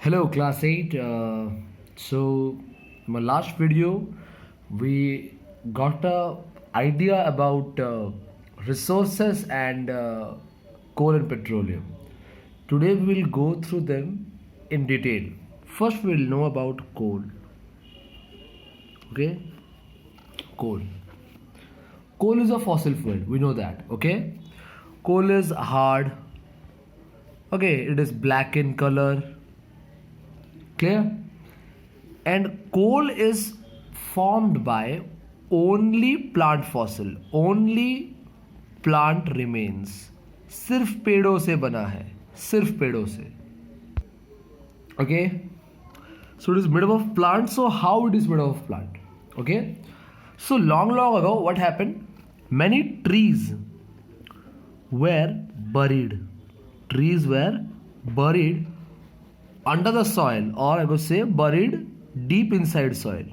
Hello, class 8. So, in my last video, we got a idea about resources and coal and petroleum. Today, we will go through them in detail. First, we will know about coal. Okay, coal. Coal is a fossil fuel. We know that. Okay, coal is hard. Okay, it is black in color. Clear? And coal is formed by only plant fossil, only plant remains. सिर्फ पेड़ों से बना है, सिर्फ पेड़ों से. Okay, so it is made up of plant. So how it is made up of plant? Okay, so long ago what happened? Many trees were buried. Trees were buried under the soil, or I would say buried deep inside soil.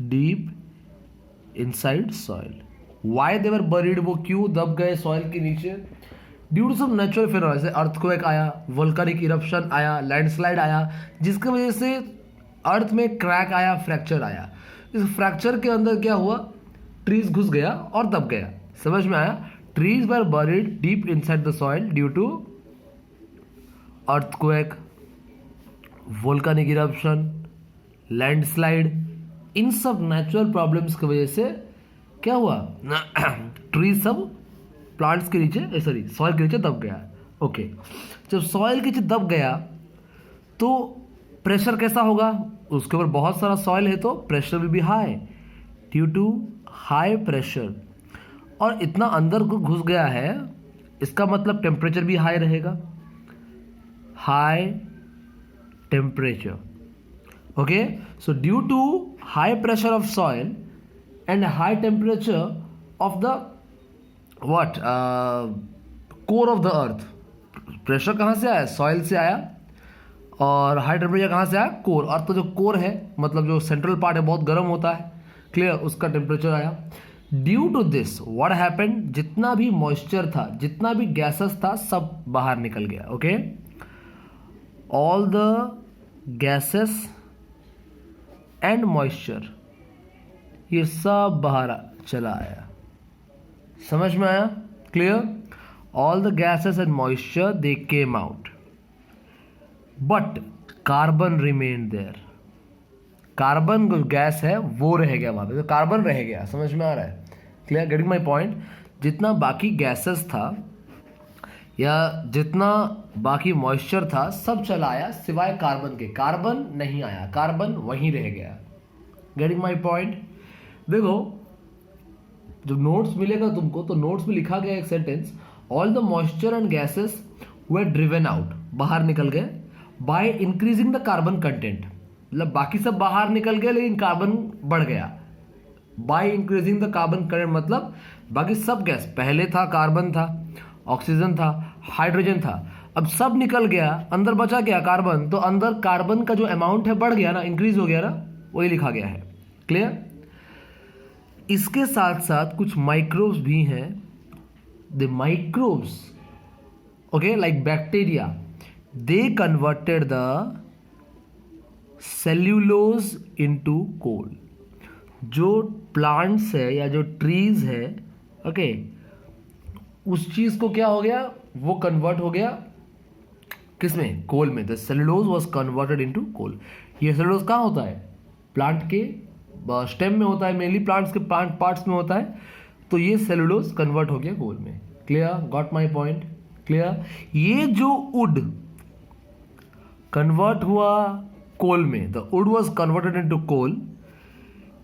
Deep inside soil. Why they were buried? वो क्यों दब गए soil के नीचे? Due to some natural phenomena, जैसे earthquake आया, volcanic eruption आया, landslide आया, जिसकी वजह से अर्थ में क्रैक आया, फ्रैक्चर आया. इस फ्रैक्चर के अंदर क्या हुआ? ट्रीज घुस गया और दब गया. समझ में आया? Trees were buried deep inside the soil due to earthquake, volcanic eruption, landslide. इन सब नेचुरल प्रॉब्लम्स की वजह से क्या हुआ? ट्री सब प्लांट्स के नीचे सॉइल के नीचे दब गया. ओके, जब सॉइल के नीचे दब गया तो प्रेशर कैसा होगा? उसके ऊपर बहुत सारा सॉइल है तो pressure will be high. Due to high pressure, और इतना अंदर को घुस गया है, इसका मतलब टेम्परेचर भी हाई रहेगा. High temperature. Okay, so due to high pressure of soil and high temperature of the what core of the earth. Pressure कहाँ से आया? सॉइल से आया. और हाई टेम्परेचर कहाँ से आया? कोर. अर्थ का जो कोर है, मतलब जो सेंट्रल पार्ट है, बहुत गर्म होता है. क्लियर? उसका टेम्परेचर आया. Due to this what happened? जितना भी मॉइस्चर था, जितना भी गैसेस था, सब बाहर निकल गया. Okay, all the gases and moisture, ये सब बाहर चला आया. समझ में आया? Clear? all the gases and moisture they came out, but carbon remained there. Carbon जो गैस है वो रह गया वहां पे, तो कार्बन रह गया. समझ में आ रहा है? क्लियर? Getting my point? जितना बाकी गैसेस था या जितना बाकी मॉइस्चर था, सब चला आया सिवाय कार्बन के. कार्बन नहीं आया, कार्बन वहीं रह गया. Getting my point? देखो, जब नोट्स मिलेगा तुमको तो नोट्स में लिखा गया एक sentence, all the moisture and gases were driven out, बाहर निकल गए, by increasing the carbon content. मतलब बाकी सब बाहर निकल गए लेकिन कार्बन बढ़ गया. By increasing the carbon content मतलब बाकी सब गैस, पहले था कार्बन था, ऑक्सीजन था, हाइड्रोजन था, अब सब निकल गया, अंदर बचा गया कार्बन. तो अंदर कार्बन का जो अमाउंट है बढ़ गया ना, इंक्रीज हो गया ना, वही लिखा गया है. क्लियर? इसके साथ साथ कुछ माइक्रोब्स भी हैं. The microbes, okay, like bacteria, they converted the cellulose into coal. जो प्लांट्स है या जो ट्रीज है, ओके, उस चीज को क्या हो गया? वो कन्वर्ट हो गया किसमें? कोल में. The cellulose was converted into coal. ये सेलुलोज कहाँ होता है? प्लांट के स्टेम में होता है, मेनली प्लांट्स के प्लांट पार्ट्स में होता है. तो ये सेलुलोज कन्वर्ट हो गया कोल में. Clear? Got my point? Clear? ये जो वुड कन्वर्ट हुआ कोल में, the wood was converted into coal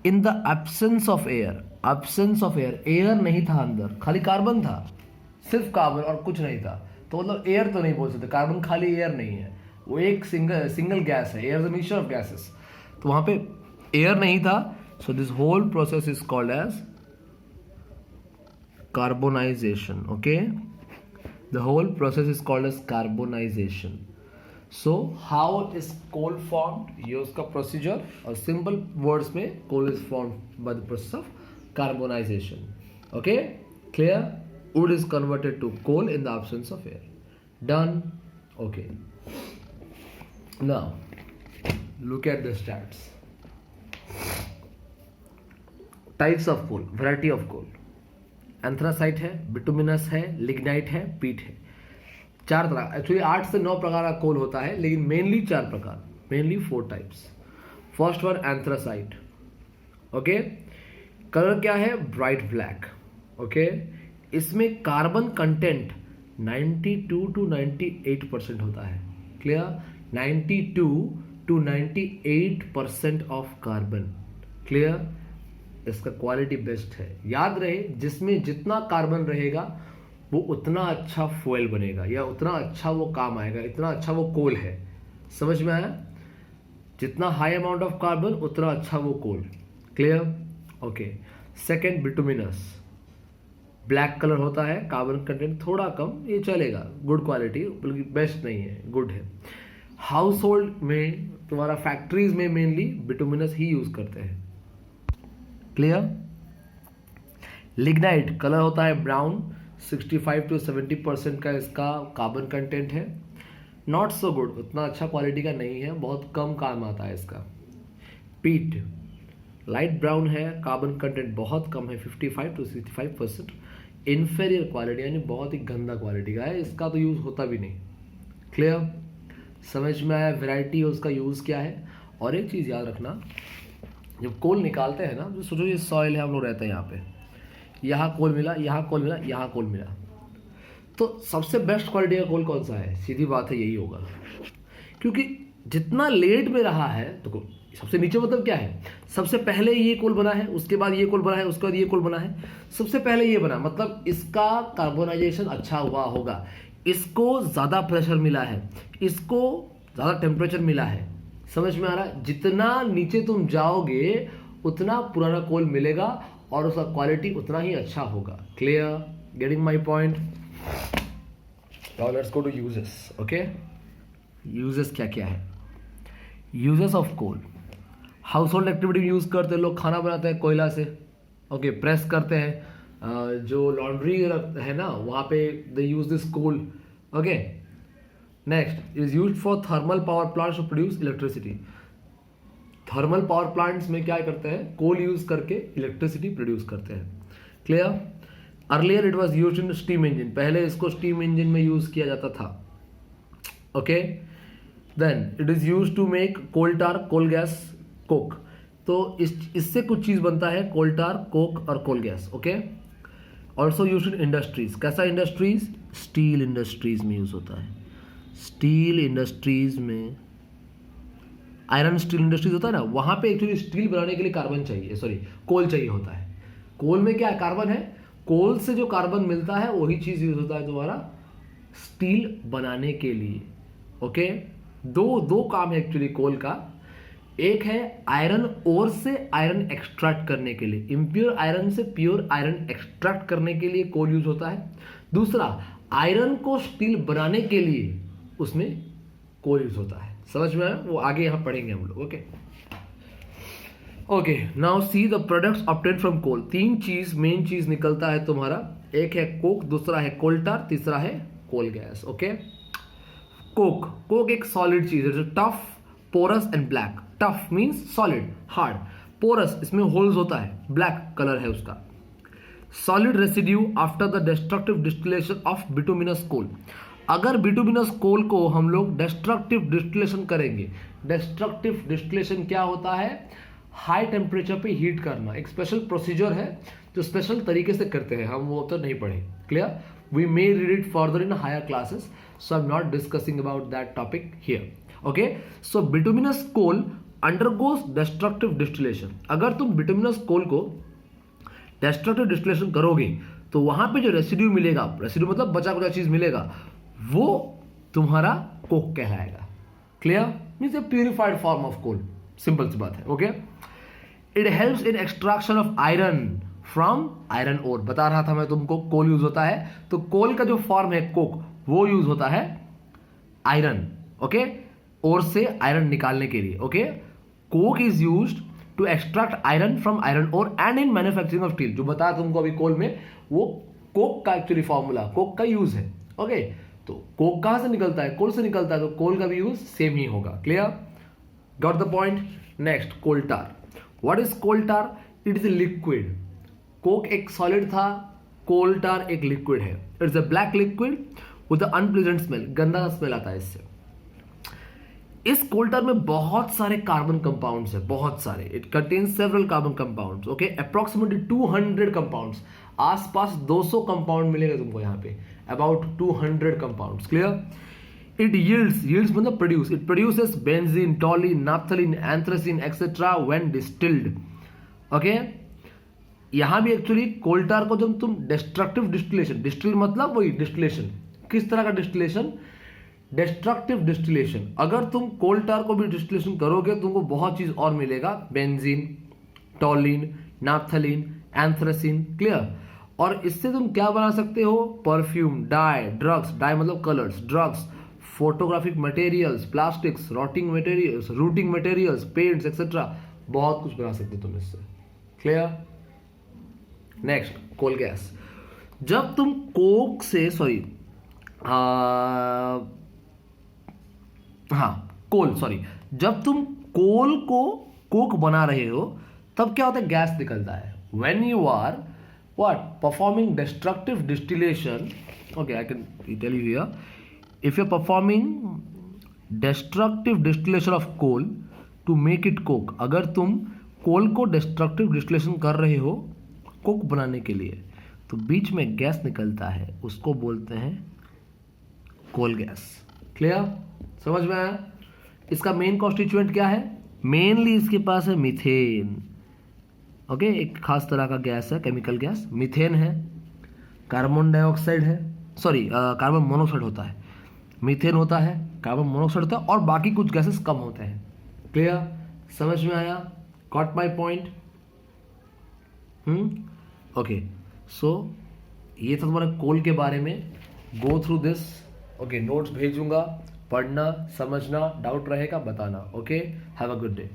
in the absence of air. Absence of air, air नहीं था अंदर, खाली कार्बन था, सिर्फ कार्बन और कुछ नहीं था. तो मतलब एयर तो नहीं बोल सकते, कार्बन खाली एयर नहीं है, वो एक सिंगल गैस है. Air is a mixture of gases. तो वहां पे एयर नहीं था. So this whole process is called as carbonisation. Okay, the whole process is called as carbonisation. So how is coal formed? ये उसका प्रोसीजर, और simple words में coal is formed by the process of carbonisation. Okay, clear? Wood is converted to coal in the absence of air. Done? Okay. Now, look at the stats. Types of coal, variety of coal. Anthracite है, bituminous है, lignite है, पीट है. 4 तरह, actually 8 से 9 प्रकार का कोल होता है, लेकिन मेनली 4 प्रकार, mainly 4 types. First one anthracite. Okay, colour क्या है? Bright black. ओके, इसमें कार्बन कंटेंट 92 to 98% होता है. Clear? 92 to 98% of carbon. Clear? इसका क्वालिटी बेस्ट है. याद रहे, जिसमें जितना कार्बन रहेगा वो उतना अच्छा फ्यूल बनेगा, या उतना अच्छा वो काम आएगा, इतना अच्छा वो कोल है. समझ में आया? जितना हाई अमाउंट ऑफ कार्बन उतना अच्छा वो coal. Clear? Okay. Second bituminous. Black colour होता है, कार्बन कंटेंट थोड़ा कम, ये चलेगा, गुड क्वालिटी, बल्कि बेस्ट नहीं है, गुड है. हाउस होल्ड में, तुम्हारा फैक्ट्रीज में मेनली बिटुमिनस ही यूज करते हैं. क्लियर? लिग्नाइट कलर होता है ब्राउन, 65 to 70% का इसका कार्बन कंटेंट है. नॉट सो गुड, उतना अच्छा क्वालिटी का नहीं है, बहुत कम काम आता है इसका. पीट लाइट ब्राउन है, कार्बन कंटेंट बहुत कम है, 55 to 65%. इन्फेरियर क्वालिटी, यानी बहुत ही गंदा क्वालिटी का है, इसका तो यूज़ होता भी नहीं. क्लियर? समझ में आया वैरायटी और उसका यूज़ क्या है. और एक चीज़ याद रखना, जब कोल निकालते हैं ना, तो सोचो ये सॉइल है, हम लोग रहते हैं यहाँ पे, यहाँ कोल मिला, यहाँ कोल मिला, यहाँ कोल मिला, तो सबसे बेस्ट क्वालिटी का कोल कौन सा है? सीधी बात है, यही होगा. क्योंकि जितना लेट में रहा है, तो सबसे नीचे मतलब क्या है? सबसे पहले ये कोल बना है, उसके बाद ये कोल बना है, उसके बाद ये कोल बना है, सबसे पहले ये बना, मतलब इसका कार्बोनाइजेशन अच्छा हुआ होगा, इसको ज़्यादा प्रेशर मिला है, इसको ज़्यादा टेम्परेचर मिला है. समझ में आ रहा है? जितना नीचे तुम जाओगे उतना पुराना कोल मिलेगा और उसका क्वालिटी उतना ही अच्छा होगा. Clear? Getting my point? Now let's go to uses. Okay, uses क्या क्या है? Uses of coal. Household activity में यूज़ करते हैं लोग, खाना बनाते हैं कोयला से. ओके, प्रेस करते हैं, जो लॉन्ड्री है ना, वहाँ पे they use this coal. Okay, next is used for thermal power plants to produce electricity. Thermal power plants में क्या करते हैं? कोल यूज करके इलेक्ट्रिसिटी प्रोड्यूस करते हैं. Clear? Earlier it was used in steam engine, पहले इसको स्टीम इंजन में यूज किया जाता था. Okay, then it is used to make coal tar, coal gas, coke. तो इससे कुछ चीज बनता है, कोल टार, कोक और coal gas. Okay, also used in industries. कैसा इंडस्ट्रीज? स्टील इंडस्ट्रीज में यूज होता है. स्टील इंडस्ट्रीज में, आयरन स्टील इंडस्ट्रीज होता है ना, वहां पे एक्चुअली स्टील बनाने के लिए कार्बन चाहिए, सॉरी कोल चाहिए होता है. कोल में क्या है? कार्बन है. कोल से जो कार्बन मिलता है वही चीज यूज होता है तुम्हारा स्टील बनाने के लिए. ओके, दो काम है एक्चुअली कोल का. एक है आयरन ओर से आयरन एक्सट्रैक्ट करने के लिए, इम्प्योर आयरन से प्योर आयरन एक्सट्रैक्ट करने के लिए कोल यूज होता है. दूसरा, आयरन को स्टील बनाने के लिए उसमें कोल यूज होता है. समझ में आया? वो आगे यहां पढ़ेंगे हम लोग. Okay okay, now see the products obtained from coal. 3 चीज, मेन चीज निकलता है तुम्हारा. एक है कोक, दूसरा है कोल टार, तीसरा है कोल गैस. ओके, कोक एक सॉलिड चीज है, tough, porous and black. Tough means solid, hard. Porous, इसमें होल्स होता है, ब्लैक कलर है उसका. Solid residue after the destructive distillation of bituminous coal. अगर बिटुमिनस कोल को हम लोग डिस्ट्रक्टिव डिस्टिलेशन करेंगे, डिस्ट्रक्टिव डिस्टिलेशन क्या होता है? हाई टेम्परेचर पे हीट करना. एक स्पेशल प्रोसीजर है जो स्पेशल तरीके से करते हैं, हम वो तो नहीं पढ़े. Clear? We may read it further in higher classes, so I am not discussing about that topic here. Okay, so bituminous coal undergoes destructive distillation. अगर तुम बिटुमिनस कोल को डिस्ट्रक्टिव डिस्टिलेशन करोगे तो वहां पे जो रेसिड्यू मिलेगा, रेसिड्यू मतलब बचा कुचा चीज मिलेगा, वो तुम्हारा कोक कहलाएगा. Clear? Means a purified form of coal. Simple सी बात है. Okay, it helps in extraction of iron from iron ore. बता रहा था मैं तुमको, कोल यूज होता है, तो कोल का जो फॉर्म है कोक, वो यूज होता है आयरन. ओके, ओर से आयरन निकालने के लिए. Okay, coke is used to extract iron from iron ore and in manufacturing of steel. जो बताया तुमको अभी कोल में, वो कोक का एक्चुअली फॉर्मूला, कोक का यूज है. ओके, तो कोक कहां से निकलता है? कोल से निकलता है, तो कोल का भी यूज सेम ही होगा। Clear? Got the point? Next, coal tar. What is coal tar? It is a liquid. Coke एक सॉलिड था, कोल टार एक लिक्विड है। It's a black liquid with unpleasant smell, गंदा स्मेल आता है इससे। इस कोल टार में बहुत सारे कार्बन कंपाउंड्स है, बहुत सारे। It contains several carbon compounds, okay, approximately 200 compounds, आसपास 200 कंपाउंड मिलेगा तुमको यहाँ पे, about 200 compounds. Clear? It yields मतलब produce, it produces benzene, toluene, naphthalene, anthracene etcetera when distilled. Okay, यहां भी एक्चुअली कोल टार को जब तुम डिस्ट्रक्टिव डिस्टिलेशन, डिस्टिल मतलब वही डिस्टिलेशन, किस तरह का डिस्टिलेशन? Destructive distillation. अगर तुम कोल टार को भी डिस्टिलेशन करोगे तुमको बहुत चीज और मिलेगा, benzene, toluene, naphthalene, anthracene. Clear? और इससे तुम क्या बना सकते हो? परफ्यूम, डाई, ड्रग्स, डाई मतलब colours, drugs, photographic materials, plastics, roofing materials, paints etcetera, बहुत कुछ बना सकते हो तुम इससे। क्लियर? Next, coal gas. जब तुम कोक से जब तुम कोल को कोक बना रहे हो तब क्या होता है? गैस निकलता है। When you are performing destructive distillation, okay, I can tell you here, if you are performing destructive distillation of coal to make it coke, अगर तुम कोल को डिस्ट्रक्टिव डिस्टिलेशन कर रहे हो कोक बनाने के लिए, तो बीच में गैस निकलता है, उसको बोलते हैं कोल गैस। क्लियर? समझ में आया? इसका मेन कॉन्स्टिट्यूएंट क्या है? मेनली इसके पास है मीथेन। ओके, एक खास तरह का गैस है, केमिकल गैस, मीथेन है, कार्बन डाइऑक्साइड है, कार्बन मोनोऑक्साइड होता है, मीथेन होता है, कार्बन मोनोऑक्साइड होता है, और बाकी कुछ गैसेस कम होते हैं। क्लियर? समझ में आया? Got my point? ओके, सो ये था तुम्हारे कोल के बारे में। Go through this, okay, notes भेजूंगा, पढ़ना, समझना, डाउट रहेगा बताना। Okay, have a good day.